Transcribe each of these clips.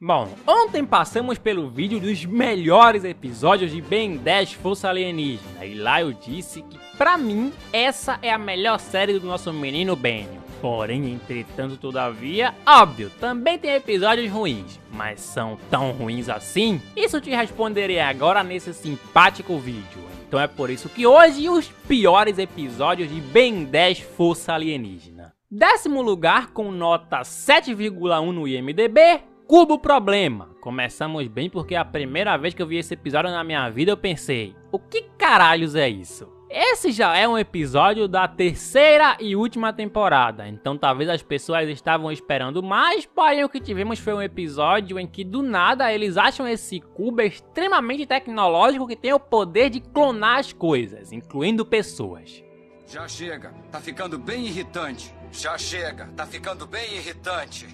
Bom, ontem passamos pelo vídeo dos melhores episódios de Ben 10 Força Alienígena e lá eu disse que pra mim essa é a melhor série do nosso menino Benio. Porém, entretanto, todavia, óbvio, também tem episódios ruins, mas são tão ruins assim? Isso te responderei agora nesse simpático vídeo. Então é por isso que hoje os piores episódios de Ben 10 Força Alienígena. 10º lugar com nota 7,1 no IMDb, Cubo Problema. Começamos bem porque a primeira vez que eu vi esse episódio na minha vida eu pensei, o que caralhos é isso? Esse já é um episódio da 3ª e última temporada, então talvez as pessoas estavam esperando mais, porém o que tivemos foi um episódio em que do nada eles acham esse cubo extremamente tecnológico que tem o poder de clonar as coisas, incluindo pessoas. Já chega, tá ficando bem irritante. Já chega, tá ficando bem irritante.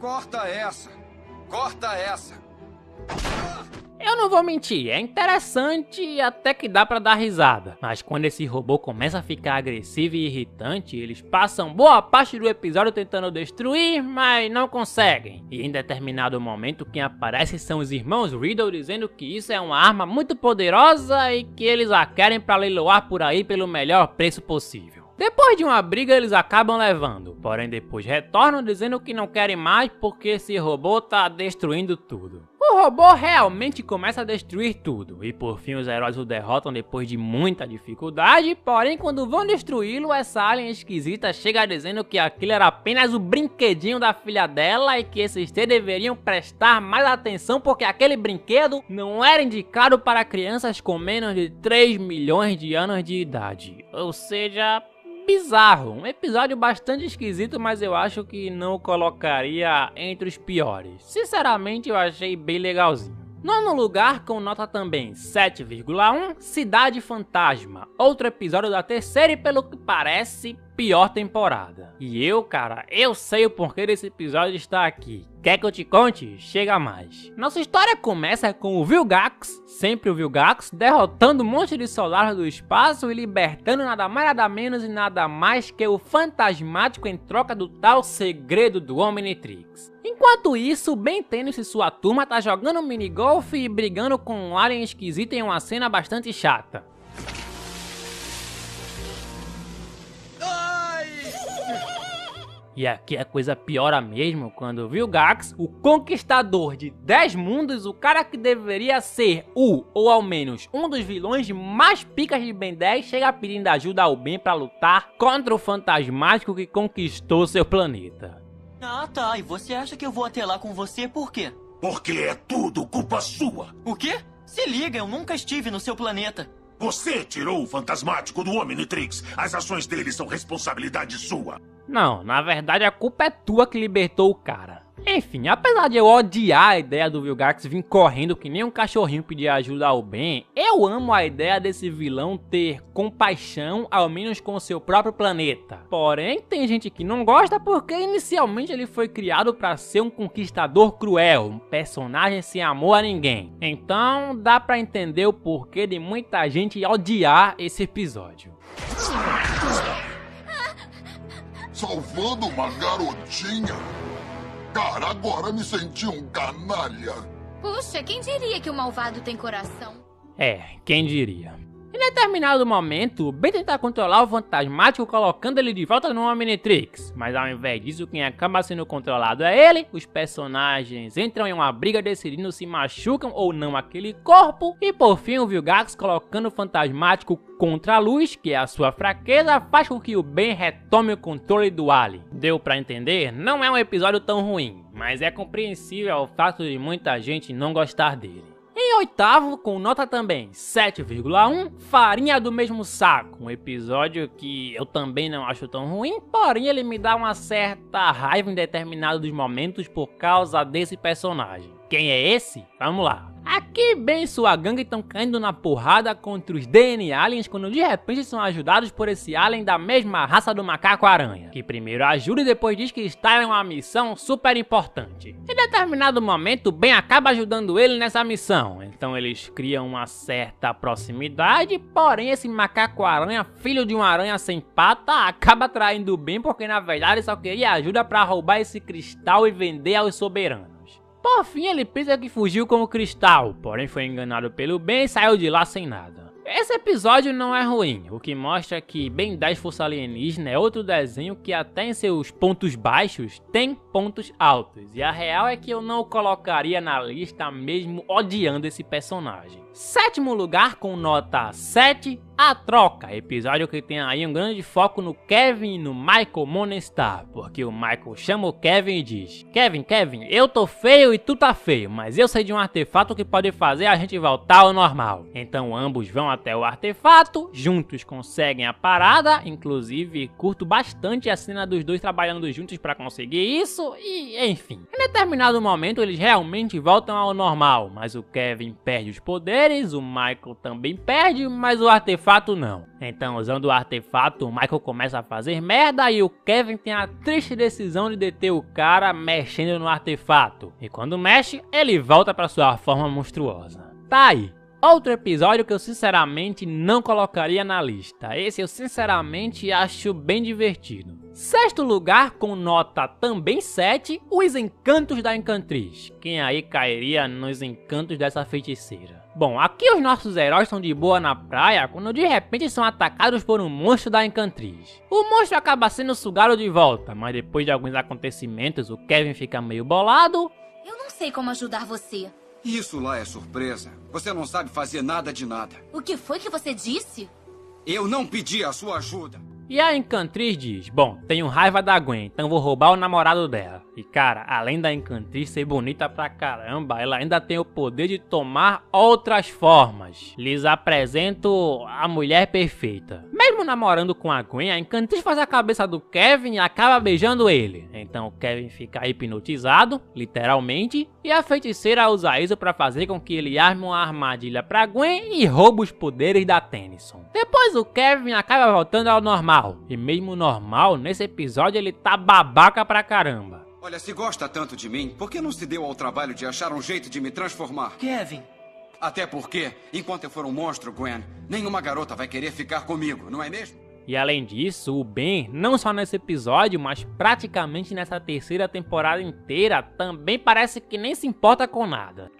Corta essa! Corta essa! Eu não vou mentir, é interessante e até que dá pra dar risada. Mas quando esse robô começa a ficar agressivo e irritante, eles passam boa parte do episódio tentando destruir, mas não conseguem. E em determinado momento quem aparece são os irmãos Riddle dizendo que isso é uma arma muito poderosa e que eles a querem pra leiloar por aí pelo melhor preço possível. Depois de uma briga eles acabam levando, porém depois retornam dizendo que não querem mais porque esse robô tá destruindo tudo. O robô realmente começa a destruir tudo, e por fim os heróis o derrotam depois de muita dificuldade, porém quando vão destruí-lo, essa alien esquisita chega dizendo que aquilo era apenas o brinquedinho da filha dela e que esses T deveriam prestar mais atenção porque aquele brinquedo não era indicado para crianças com menos de 3 milhões de anos de idade, ou seja, bizarro, um episódio bastante esquisito, mas eu acho que não o colocaria entre os piores. Sinceramente, eu achei bem legalzinho. 9º lugar, com nota também 7,1, Cidade Fantasma, outro episódio da 3ª e pelo que parece, pior temporada. E eu sei o porquê desse episódio está aqui. Quer que eu te conte? Chega mais. Nossa história começa com o Vilgax, sempre o Vilgax, derrotando um monte de soldados do espaço e libertando nada mais nada menos e nada mais que o Fantasmático em troca do tal segredo do Omnitrix. Enquanto isso, Ben Tennis e sua turma tá jogando minigolf e brigando com um alien esquisito em uma cena bastante chata. E aqui a coisa piora mesmo quando o Vilgax, o conquistador de 10 mundos, o cara que deveria ser ou ao menos um dos vilões mais picas de Ben 10, chega pedindo ajuda ao Ben pra lutar contra o Fantasmático que conquistou seu planeta. Ah tá, e você acha que eu vou até lá com você por quê? Porque é tudo culpa sua. O quê? Se liga, eu nunca estive no seu planeta. Você tirou o Fantasmático do Omnitrix. As ações dele são responsabilidade sua. Não, na verdade a culpa é tua que libertou o cara. Enfim, apesar de eu odiar a ideia do Vilgax vir correndo que nem um cachorrinho pedir ajuda ao Ben, eu amo a ideia desse vilão ter compaixão, ao menos com o seu próprio planeta. Porém, tem gente que não gosta porque inicialmente ele foi criado para ser um conquistador cruel, um personagem sem amor a ninguém. Então, dá pra entender o porquê de muita gente odiar esse episódio. Salvando uma garotinha? Cara, agora me senti um canalha. Puxa, quem diria que o malvado tem coração? Quem diria. Em determinado momento, Ben tenta controlar o Fantasmático colocando ele de volta no Omnitrix, mas ao invés disso quem acaba sendo controlado é ele, os personagens entram em uma briga decidindo se machucam ou não aquele corpo, e por fim o Vilgax colocando o Fantasmático contra a luz, que é a sua fraqueza, faz com que o Ben retome o controle do alien. Deu pra entender? Não é um episódio tão ruim, mas é compreensível o fato de muita gente não gostar dele. Em 8º, com nota também 7,1, Farinha do Mesmo Saco, um episódio que eu também não acho tão ruim, porém ele me dá uma certa raiva em determinados momentos por causa desse personagem. Quem é esse? Vamos lá. Aqui Ben e sua gangue estão caindo na porrada contra os DNA Aliens quando de repente são ajudados por esse alien da mesma raça do macaco-aranha, que primeiro ajuda e depois diz que está em uma missão super importante. Em determinado momento, Ben acaba ajudando ele nessa missão, então eles criam uma certa proximidade, porém esse macaco-aranha, filho de uma aranha sem pata, acaba traindo o Ben porque na verdade só queria ajuda para roubar esse cristal e vender aos soberanos. Por fim, ele pensa que fugiu com o cristal, porém foi enganado pelo Ben e saiu de lá sem nada. Esse episódio não é ruim, o que mostra que Ben 10 Força Alienígena é outro desenho que até em seus pontos baixos tem pontos altos. E a real é que eu não o colocaria na lista mesmo odiando esse personagem. Sétimo lugar com nota 7, A Troca, episódio que tem aí um grande foco no Kevin e no Michael Morningstar, porque o Michael chama o Kevin e diz: Kevin, eu tô feio e tu tá feio, mas eu sei de um artefato que pode fazer a gente voltar ao normal. Então ambos vão até o artefato, juntos conseguem a parada, inclusive curto bastante a cena dos dois trabalhando juntos pra conseguir isso e enfim. Em determinado momento eles realmente voltam ao normal, mas o Kevin perde os poderes, o Michael também perde, mas o artefato não. Então, usando o artefato, o Michael começa a fazer merda e o Kevin tem a triste decisão de deter o cara mexendo no artefato. E quando mexe, ele volta para sua forma monstruosa. Tá aí. Outro episódio que eu sinceramente não colocaria na lista. Esse eu sinceramente acho bem divertido. Sexto lugar com nota também 7, Os Encantos da Encantriz. Quem aí cairia nos encantos dessa feiticeira? Bom, aqui os nossos heróis estão de boa na praia quando de repente são atacados por um monstro da Encantriz. O monstro acaba sendo sugado de volta, mas depois de alguns acontecimentos o Kevin fica meio bolado. Eu não sei como ajudar você. Isso lá é surpresa. Você não sabe fazer nada de nada. O que foi que você disse? Eu não pedi a sua ajuda. E a Encantriz diz: bom, tenho raiva da Gwen, então vou roubar o namorado dela. E cara, além da Encantriz ser bonita pra caramba, ela ainda tem o poder de tomar outras formas. Lhes apresento a mulher perfeita. Mesmo namorando com a Gwen, a Encantriz faz a cabeça do Kevin e acaba beijando ele. Então o Kevin fica hipnotizado, literalmente, e a feiticeira usa isso pra fazer com que ele arme uma armadilha pra Gwen e rouba os poderes da Tennyson. Depois o Kevin acaba voltando ao normal. E mesmo normal, nesse episódio ele tá babaca pra caramba. Olha, se gosta tanto de mim, por que não se deu ao trabalho de achar um jeito de me transformar? Kevin. Até porque, enquanto eu for um monstro, Gwen, nenhuma garota vai querer ficar comigo, não é mesmo? E além disso, o Ben, não só nesse episódio, mas praticamente nessa terceira temporada inteira, também parece que nem se importa com nada.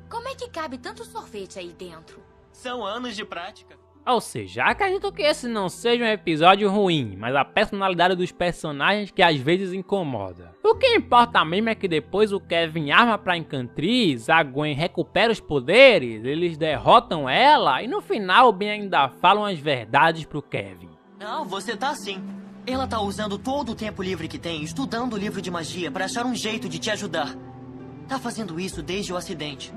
Como é que cabe tanto sorvete aí dentro? São anos de prática. Ou seja, acredito que esse não seja um episódio ruim, mas a personalidade dos personagens que às vezes incomoda. O que importa mesmo é que depois o Kevin arma pra Encantriz, a Gwen recupera os poderes, eles derrotam ela e no final o Ben ainda fala umas verdades pro Kevin. Não, você tá assim. Ela tá usando todo o tempo livre que tem, estudando o livro de magia pra achar um jeito de te ajudar. Tá fazendo isso desde o acidente.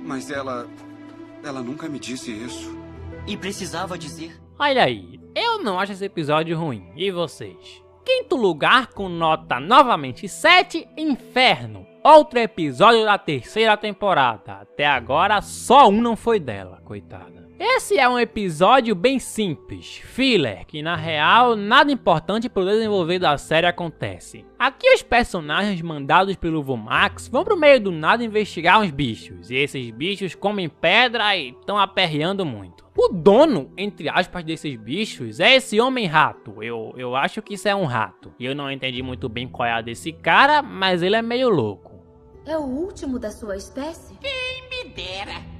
Mas ela nunca me disse isso. E precisava dizer. Olha aí, eu não acho esse episódio ruim, e vocês? Quinto lugar com nota novamente 7, Inferno. Outro episódio da terceira temporada. Até agora só um não foi dela, coitada. Esse é um episódio bem simples, filler, que na real nada importante pro desenvolver da série acontece. Aqui os personagens mandados pelo Vomax vão pro meio do nada investigar uns bichos, e esses bichos comem pedra e estão aperreando muito. O dono, entre aspas, desses bichos é esse homem-rato. Eu acho que isso é um rato. E eu não entendi muito bem qual é a desse cara, mas ele é meio louco. É o último da sua espécie? Quem me dera.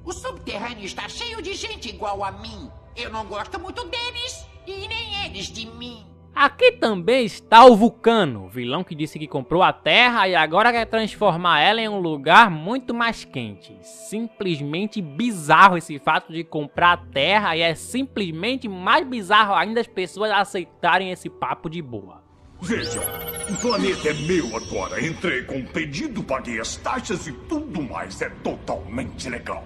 O subterrâneo está cheio de gente igual a mim. Eu não gosto muito deles e nem eles de mim. Aqui também está o Vulcano, vilão que disse que comprou a Terra e agora quer transformar ela em um lugar muito mais quente. Simplesmente bizarro esse fato de comprar a Terra, e é simplesmente mais bizarro ainda as pessoas aceitarem esse papo de boa. Vejam, o planeta é meu agora. Entrei com um pedido, paguei as taxas e tudo mais. É totalmente legal.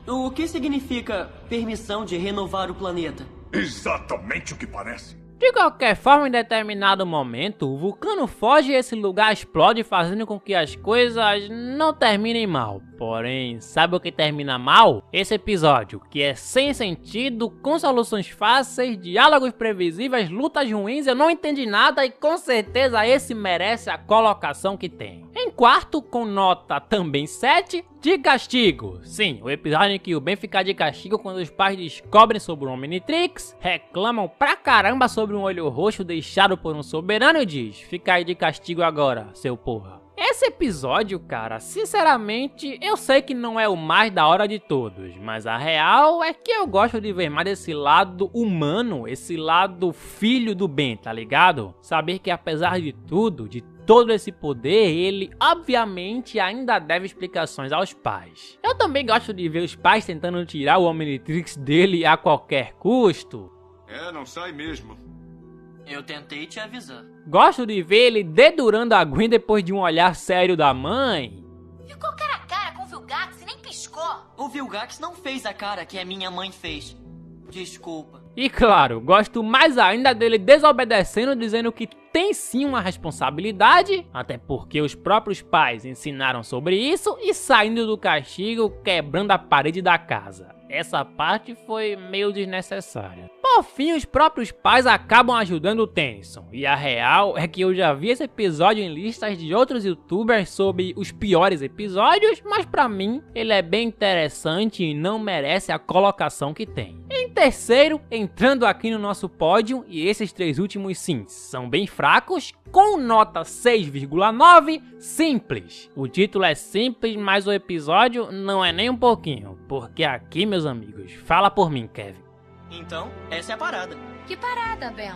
O que significa permissão de renovar o planeta? Exatamente o que parece. De qualquer forma, em determinado momento, o Vulcano foge e esse lugar explode, fazendo com que as coisas não terminem mal. Porém, sabe o que termina mal? Esse episódio, que é sem sentido, com soluções fáceis, diálogos previsíveis, lutas ruins, eu não entendi nada e com certeza esse merece a colocação que tem. Em quarto, com nota também 7, de castigo. Sim, o episódio em que o Ben fica de castigo quando os pais descobrem sobre o Omnitrix, reclamam pra caramba sobre um olho roxo deixado por um soberano e diz: fica aí de castigo agora, seu porra. Esse episódio, cara, sinceramente, eu sei que não é o mais da hora de todos, mas a real é que eu gosto de ver mais esse lado humano, esse lado filho do Ben, tá ligado? Saber que apesar de tudo, de todo esse poder, ele obviamente ainda deve explicações aos pais. Eu também gosto de ver os pais tentando tirar o Omnitrix dele a qualquer custo. Não sai mesmo. Eu tentei te avisar. Gosto de ver ele dedurando a Gwen depois de um olhar sério da mãe. Ficou cara a cara com o Vilgax e nem piscou. O Vilgax não fez a cara que a minha mãe fez. Desculpa. E claro, gosto mais ainda dele desobedecendo, dizendo que tem sim uma responsabilidade, até porque os próprios pais ensinaram sobre isso, e saindo do castigo, quebrando a parede da casa. Essa parte foi meio desnecessária. Por fim, os próprios pais acabam ajudando o Tennyson. E a real é que eu já vi esse episódio em listas de outros youtubers sobre os piores episódios, mas pra mim ele é bem interessante e não merece a colocação que tem. Em terceiro, entrando aqui no nosso pódio, e esses três últimos sim, são bem fracos, com nota 6,9, Simples. O título é simples, mas o episódio não é nem um pouquinho, porque aqui, meus amigos, fala por mim, Kevin. Então, essa é a parada. Que parada, Ben?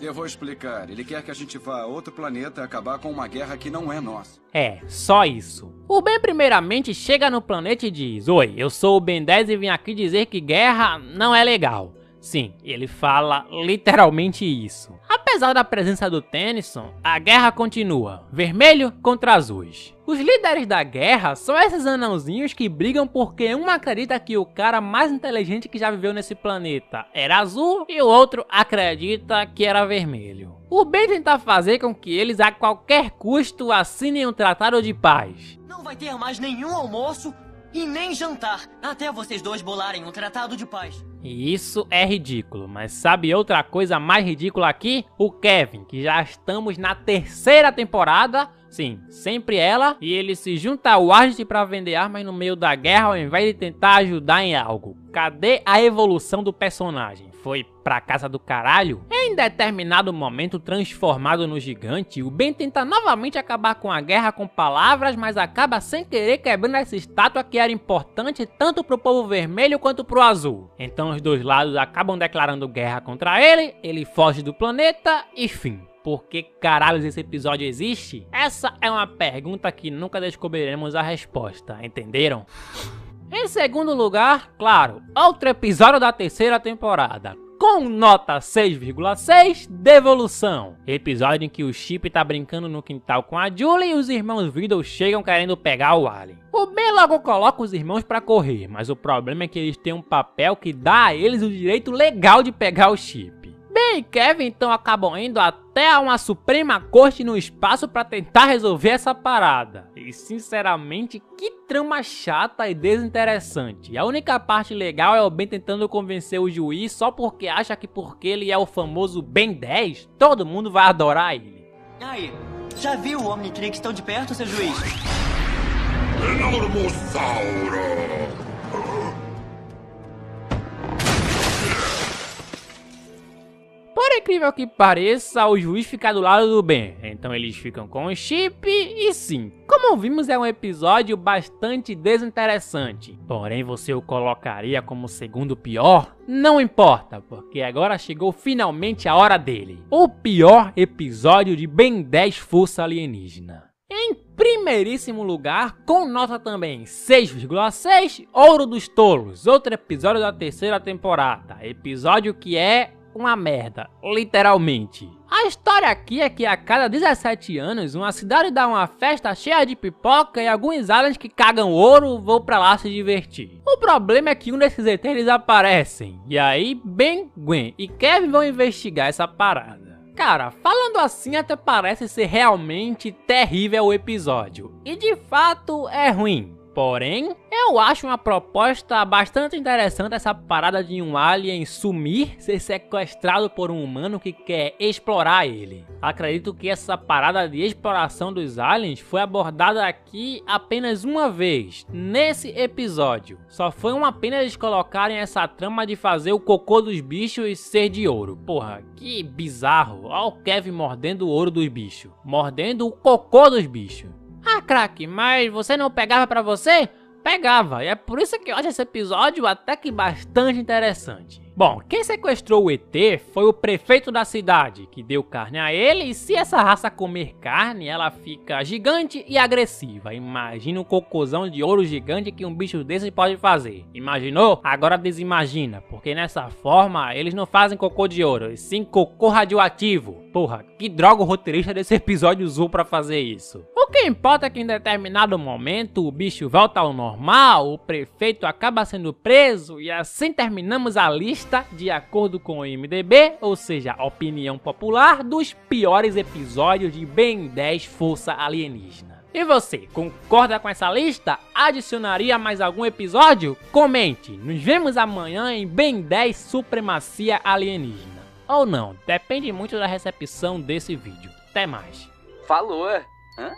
Eu vou explicar. Ele quer que a gente vá a outro planeta acabar com uma guerra que não é nossa. É, só isso. O Ben primeiramente chega no planeta e diz: oi, eu sou o Ben 10 e vim aqui dizer que guerra não é legal. Sim, ele fala literalmente isso. Apesar da presença do Tennyson, a guerra continua, vermelho contra azuis. Os líderes da guerra são esses anãozinhos que brigam porque um acredita que o cara mais inteligente que já viveu nesse planeta era azul e o outro acredita que era vermelho. O Ben tenta fazer com que eles a qualquer custo assinem um tratado de paz. Não vai ter mais nenhum almoço e nem jantar, até vocês dois bolarem um tratado de paz. E isso é ridículo, mas sabe outra coisa mais ridícula aqui? O Kevin, que já estamos na terceira temporada, sim, sempre ela, e ele se junta ao Argent pra vender armas no meio da guerra ao invés de tentar ajudar em algo. Cadê a evolução do personagem? Foi pra casa do caralho? Em determinado momento, transformado no gigante, o Ben tenta novamente acabar com a guerra com palavras, mas acaba sem querer quebrando essa estátua que era importante tanto pro povo vermelho quanto pro azul. Então os dois lados acabam declarando guerra contra ele, ele foge do planeta e fim. Por que caralhos esse episódio existe? Essa é uma pergunta que nunca descobriremos a resposta, entenderam? Em segundo lugar, claro, outro episódio da terceira temporada, com nota 6,6, Devolução. Episódio em que o Chip tá brincando no quintal com a Julie e os irmãos Vidal chegam querendo pegar o Alien. O Ben logo coloca os irmãos pra correr, mas o problema é que eles têm um papel que dá a eles o direito legal de pegar o Chip. Ben e Kevin então acabam indo até uma Suprema Corte no espaço pra tentar resolver essa parada. E sinceramente, que trama chata e desinteressante. A única parte legal é o Ben tentando convencer o juiz só porque acha que porque ele é o famoso Ben 10, todo mundo vai adorar ele. Aí, já viu o Omnitrix tão de perto, seu juiz? Enormossauro! Por incrível que pareça, o juiz fica do lado do Ben, então eles ficam com o Chip e sim, como vimos é um episódio bastante desinteressante. Porém, você o colocaria como segundo pior? Não importa, porque agora chegou finalmente a hora dele. O pior episódio de Ben 10 Força Alienígena. Em primeiríssimo lugar, com nota também 6,6, Ouro dos Tolos, outro episódio da terceira temporada. Episódio que é uma merda, literalmente. A história aqui é que a cada 17 anos, uma cidade dá uma festa cheia de pipoca e alguns aliens que cagam ouro vão pra lá se divertir. O problema é que um desses ETs desaparecem, e aí Ben, Gwen e Kevin vão investigar essa parada. Cara, falando assim até parece ser realmente terrível o episódio, e de fato é ruim. Porém, eu acho uma proposta bastante interessante essa parada de um alien sumir, ser sequestrado por um humano que quer explorar ele. Acredito que essa parada de exploração dos aliens foi abordada aqui apenas uma vez, nesse episódio. Só foi uma pena eles colocarem essa trama de fazer o cocô dos bichos ser de ouro. Porra, que bizarro. Olha o Kevin mordendo o ouro dos bichos. Mordendo o cocô dos bichos. Ah, craque, mas você não pegava pra você? Pegava, e é por isso que eu acho esse episódio até que bastante interessante. Bom, quem sequestrou o ET foi o prefeito da cidade, que deu carne a ele, e se essa raça comer carne, ela fica gigante e agressiva. Imagina um cocôzão de ouro gigante que um bicho desses pode fazer. Imaginou? Agora desimagina, porque nessa forma eles não fazem cocô de ouro, e sim cocô radioativo. Porra, que droga o roteirista desse episódio usou pra fazer isso. O que importa é que em determinado momento o bicho volta ao normal, o prefeito acaba sendo preso e assim terminamos a lista de acordo com o IMDb, ou seja, a opinião popular dos piores episódios de Ben 10 Força Alienígena. E você, concorda com essa lista? Adicionaria mais algum episódio? Comente! Nos vemos amanhã em Ben 10 Supremacia Alienígena. Ou não, depende muito da recepção desse vídeo. Até mais. Falou! Hã?